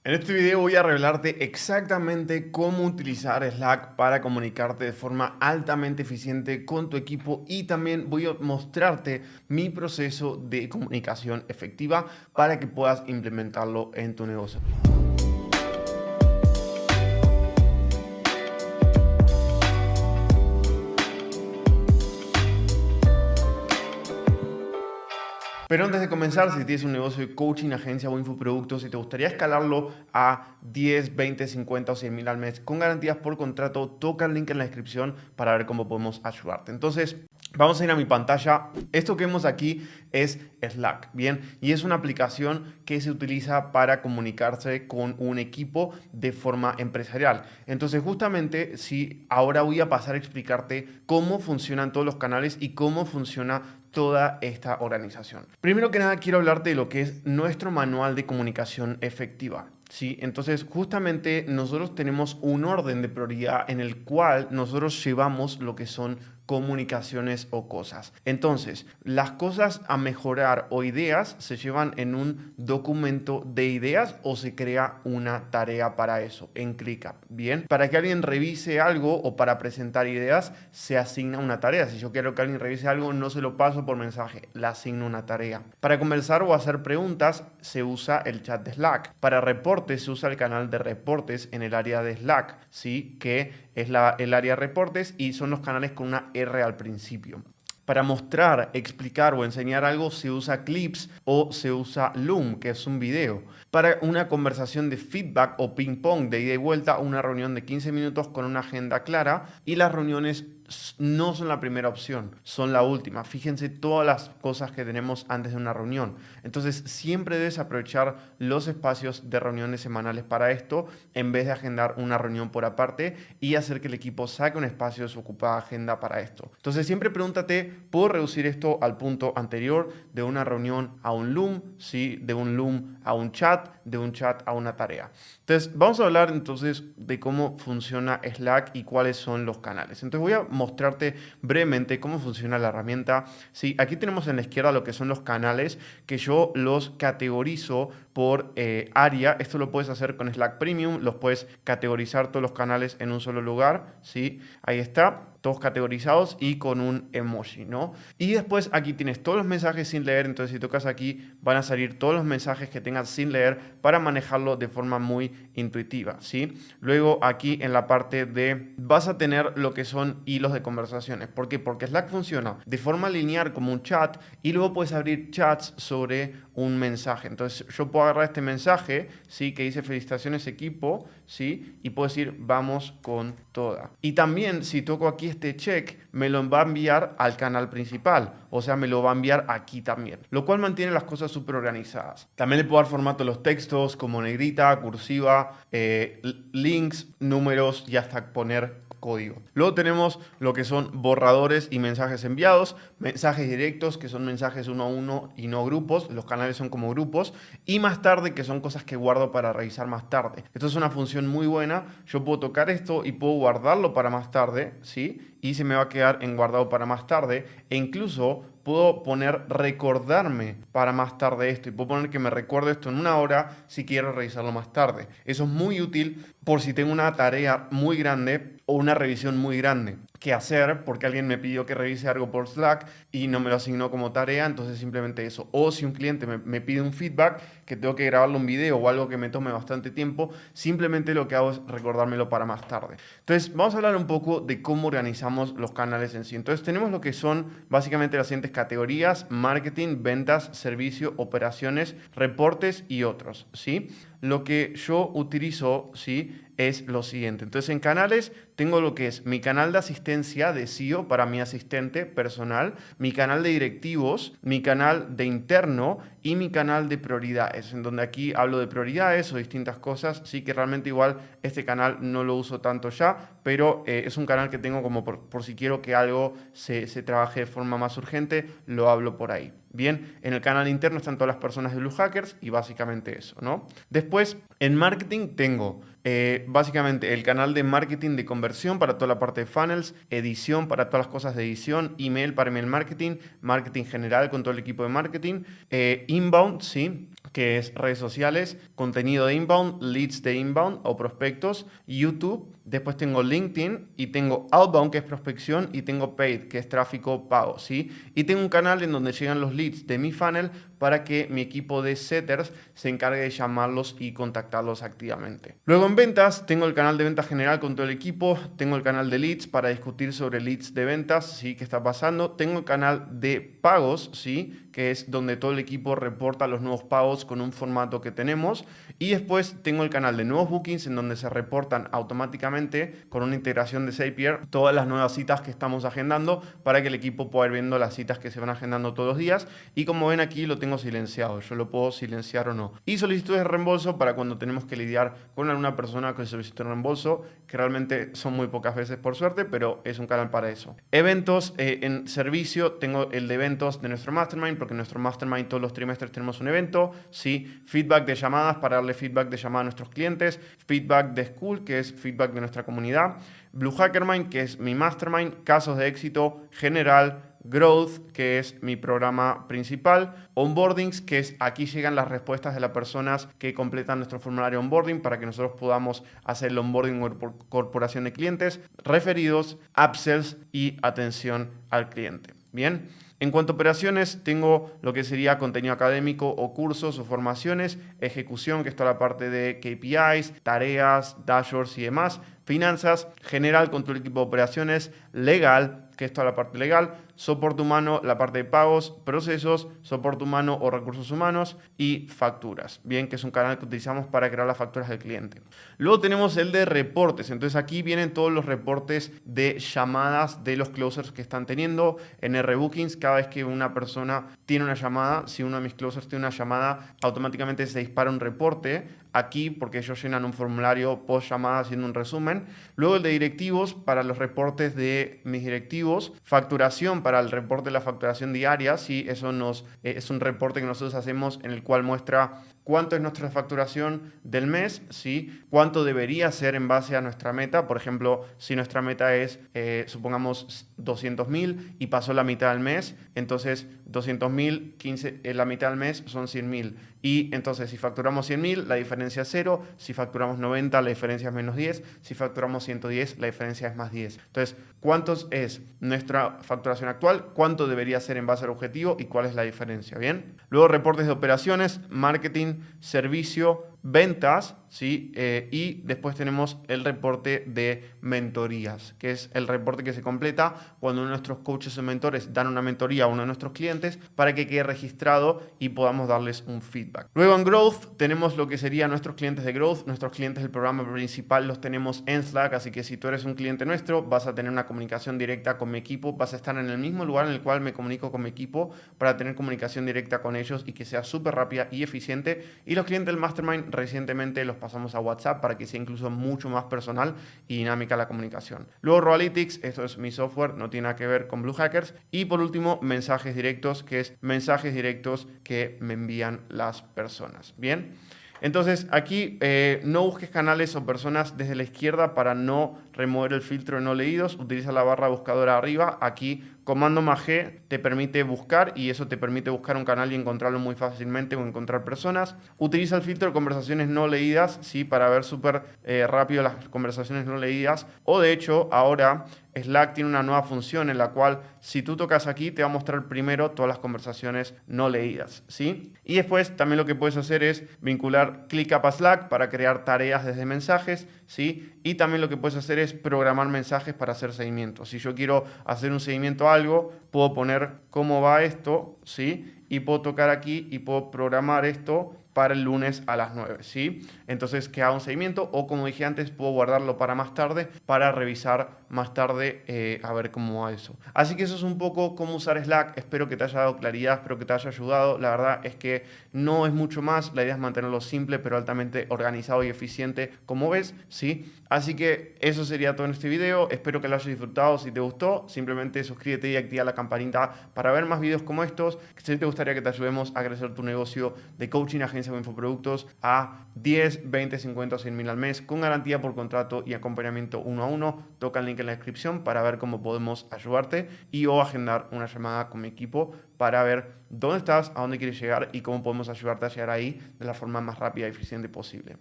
En este video voy a revelarte exactamente cómo utilizar Slack para comunicarte de forma altamente eficiente con tu equipo y también voy a mostrarte mi proceso de comunicación efectiva para que puedas implementarlo en tu negocio. Pero antes de comenzar, si tienes un negocio de coaching, agencia o infoproductos y te gustaría escalarlo a 10, 20, 50 o 100 mil al mes con garantías por contrato, toca el link en la descripción para ver cómo podemos ayudarte. Entonces, vamos a ir a mi pantalla. Esto que vemos aquí es Slack, ¿bien? Y es una aplicación que se utiliza para comunicarse con un equipo de forma empresarial. Entonces, justamente, ahora voy a pasar a explicarte cómo funcionan todos los canales y cómo funciona toda esta organización. Primero que nada, quiero hablarte de lo que es nuestro manual de comunicación efectiva. ¿Sí? Entonces, justamente nosotros tenemos un orden de prioridad en el cual nosotros llevamos lo que son comunicaciones o cosas. Entonces, las cosas a mejorar o ideas se llevan en un documento de ideas o se crea una tarea para eso en ClickUp. Bien, para que alguien revise algo o para presentar ideas se asigna una tarea. Si yo quiero que alguien revise algo, no se lo paso por mensaje, le asigno una tarea. Para conversar o hacer preguntas se usa el chat de Slack. Para reportes se usa el canal de reportes en el área de Slack, ¿sí? Que es el área de reportes y son los canales con una R al principio. Para mostrar, explicar o enseñar algo se usa Clips o se usa Loom, que es un video. Para una conversación de feedback o ping pong de ida y vuelta, una reunión de 15 minutos con una agenda clara, y las reuniones no son la primera opción, son la última. Fíjense todas las cosas que tenemos antes de una reunión. Entonces, siempre debes aprovechar los espacios de reuniones semanales para esto, en vez de agendar una reunión por aparte y hacer que el equipo saque un espacio de su ocupada agenda para esto. Entonces, siempre pregúntate, ¿puedo reducir esto al punto anterior de una reunión a un Loom? ¿Sí? De un Loom a un chat, de un chat a una tarea. Entonces, vamos a hablar entonces de cómo funciona Slack y cuáles son los canales. Entonces, voy a mostrarte brevemente cómo funciona la herramienta. Sí, aquí tenemos en la izquierda lo que son los canales, que yo los categorizo por área. Esto lo puedes hacer con Slack Premium, los puedes categorizar todos los canales en un solo lugar. ¿Sí? Ahí está, todos categorizados y con un emoji, ¿no? Y después aquí tienes todos los mensajes sin leer. Entonces, si tocas aquí, van a salir todos los mensajes que tengas sin leer para manejarlo de forma muy intuitiva, ¿sí? Luego aquí en la parte de vas a tener lo que son hilos de conversaciones. ¿Por qué? Porque Slack funciona de forma lineal como un chat y luego puedes abrir chats sobre un mensaje. Entonces yo puedo agarrar este mensaje, ¿sí? Que dice felicitaciones equipo, ¿sí? Y puedo decir vamos con toda. Y también si toco aquí este check, me lo va a enviar al canal principal. O sea, me lo va a enviar aquí también. Lo cual mantiene las cosas súper organizadas. También le puedo dar formato a los textos como negrita, cursiva, links, números y hasta poner código. Luego tenemos lo que son borradores y mensajes enviados, mensajes directos que son mensajes uno a uno y no grupos, los canales son como grupos, y más tarde que son cosas que guardo para revisar más tarde. Esto es una función muy buena, yo puedo tocar esto y puedo guardarlo para más tarde, ¿sí? Y se me va a quedar en guardado para más tarde e incluso puedo poner recordarme para más tarde esto y puedo poner que me recuerde esto en una hora si quiero revisarlo más tarde. Eso es muy útil por si tengo una tarea muy grande o una revisión muy grande que hacer porque alguien me pidió que revise algo por Slack y no me lo asignó como tarea, entonces simplemente eso. O si un cliente me pide un feedback que tengo que grabarlo en video o algo que me tome bastante tiempo, simplemente lo que hago es recordármelo para más tarde. Entonces vamos a hablar un poco de cómo organizamos los canales en sí. Entonces tenemos lo que son básicamente las siguientes categorías: marketing, ventas, servicio, operaciones, reportes y otros, ¿sí? Lo que yo utilizo, ¿sí?, es lo siguiente. Entonces, en canales tengo lo que es mi canal de asistencia de SEO para mi asistente personal, mi canal de directivos, mi canal de interno y mi canal de prioridades, en donde aquí hablo de prioridades o distintas cosas. Sí que realmente igual este canal no lo uso tanto ya, pero es un canal que tengo como por si quiero que algo se trabaje de forma más urgente, lo hablo por ahí. Bien, en el canal interno están todas las personas de Blue Hackers y básicamente eso, ¿no? Después, en marketing tengo básicamente el canal de marketing de conversión para toda la parte de funnels, edición para todas las cosas de edición, email para email marketing, marketing general con todo el equipo de marketing, inbound, ¿sí?, que es redes sociales, contenido de inbound, leads de inbound o prospectos, YouTube, después tengo LinkedIn y tengo outbound, que es prospección, y tengo paid, que es tráfico pago, ¿sí? Y tengo un canal en donde llegan los leads de mi funnel para que mi equipo de setters se encargue de llamarlos y contactarlos activamente. Luego en ventas tengo el canal de ventas general con todo el equipo, tengo el canal de leads para discutir sobre leads de ventas, ¿sí? ¿Qué está pasando? Tengo el canal de pagos, ¿sí? Que es donde todo el equipo reporta los nuevos pagos con un formato que tenemos. Y después tengo el canal de nuevos bookings en donde se reportan automáticamente con una integración de Zapier todas las nuevas citas que estamos agendando para que el equipo pueda ir viendo las citas que se van agendando todos los días. Y como ven aquí lo tengo silenciado, yo lo puedo silenciar o no. Y solicitudes de reembolso para cuando tenemos que lidiar con alguna persona que solicite un reembolso, que realmente son muy pocas veces por suerte, pero es un canal para eso. Eventos en servicio, tengo el de eventos de nuestro Mastermind, porque en nuestro Mastermind todos los trimestres tenemos un evento, ¿sí? Feedback de llamadas para darle feedback de llamada a nuestros clientes, feedback de School, que es feedback de nuestra comunidad, Blue Hacker Mind, que es mi Mastermind, casos de éxito general, Growth, que es mi programa principal, Onboardings, que es aquí llegan las respuestas de las personas que completan nuestro formulario onboarding para que nosotros podamos hacer el onboarding por corporación de clientes, referidos, upsells y atención al cliente. Bien. En cuanto a operaciones, tengo lo que sería contenido académico o cursos o formaciones, ejecución, que es toda la parte de KPIs, tareas, dashboards y demás, finanzas, general con todo el equipo de operaciones, legal, que es toda la parte legal, soporte humano, la parte de pagos, procesos, soporte humano o recursos humanos y facturas. Bien, que es un canal que utilizamos para crear las facturas del cliente. Luego tenemos el de reportes. Entonces aquí vienen todos los reportes de llamadas de los closers que están teniendo. En RBookings, cada vez que una persona tiene una llamada, si uno de mis closers tiene una llamada, automáticamente se dispara un reporte aquí porque ellos llenan un formulario post llamada haciendo un resumen. Luego el de directivos para los reportes de mis directivos. Facturación para el reporte de la facturación diaria. Sí, eso es un reporte que nosotros hacemos en el cual muestra cuánto es nuestra facturación del mes, ¿sí? Cuánto debería ser en base a nuestra meta. Por ejemplo, si nuestra meta es, supongamos, 200.000 y pasó la mitad del mes, entonces 200.000, la mitad del mes son 100.000. Y entonces si facturamos 100.000, la diferencia es 0. Si facturamos 90, la diferencia es menos 10. Si facturamos 110, la diferencia es más 10. Entonces, ¿cuánto es nuestra facturación actual? ¿Cuánto debería ser en base al objetivo? ¿Y cuál es la diferencia? ¿Bien? Luego, reportes de operaciones, marketing, servicio, ventas, ¿sí? Y después tenemos el reporte de mentorías, que es el reporte que se completa cuando uno de nuestros coaches o mentores dan una mentoría a uno de nuestros clientes para que quede registrado y podamos darles un feedback. Luego en Growth tenemos lo que serían nuestros clientes de Growth. Nuestros clientes del programa principal los tenemos en Slack, así que si tú eres un cliente nuestro vas a tener una comunicación directa con mi equipo, vas a estar en el mismo lugar en el cual me comunico con mi equipo para tener comunicación directa con ellos y que sea súper rápida y eficiente. Y los clientes del Mastermind recientemente los pasamos a WhatsApp para que sea incluso mucho más personal y dinámica la comunicación. Luego Roalytics, esto es mi software, no tiene nada que ver con Blue Hackers. Y por último, mensajes directos, que es mensajes directos que me envían las personas. Bien. Entonces aquí no busques canales o personas desde la izquierda para no remover el filtro de no leídos. Utiliza la barra buscadora arriba. Aquí comando +G te permite buscar y eso te permite buscar un canal y encontrarlo muy fácilmente o encontrar personas. Utiliza el filtro de conversaciones no leídas, ¿sí? Para ver súper rápido las conversaciones no leídas. O de hecho ahora Slack tiene una nueva función en la cual si tú tocas aquí te va a mostrar primero todas las conversaciones no leídas, ¿sí? Y después también lo que puedes hacer es vincular ClickUp a Slack para crear tareas desde mensajes, ¿sí? Y también lo que puedes hacer es programar mensajes para hacer seguimiento. Si yo quiero hacer un seguimiento a algo, puedo poner cómo va esto, ¿sí? Y puedo tocar aquí y puedo programar esto para el lunes a las 9, ¿sí? Entonces que haga un seguimiento o como dije antes, puedo guardarlo para más tarde para revisar más tarde a ver cómo va eso. Así que eso es un poco cómo usar Slack. Espero que te haya dado claridad, espero que te haya ayudado. La verdad es que no es mucho más, la idea es mantenerlo simple pero altamente organizado y eficiente como ves, ¿sí? Así que eso sería todo en este video. Espero que lo hayas disfrutado. Si te gustó, simplemente suscríbete y activa la campanita para ver más videos como estos. Si te gustaría que te ayudemos a crecer tu negocio de coaching, agencia agencia o infoproductos a 10, 20, 50 o 100 mil al mes con garantía por contrato y acompañamiento 1 a 1. Toca el link en la descripción para ver cómo podemos ayudarte y o agendar una llamada con mi equipo para ver dónde estás, a dónde quieres llegar y cómo podemos ayudarte a llegar ahí de la forma más rápida y eficiente posible.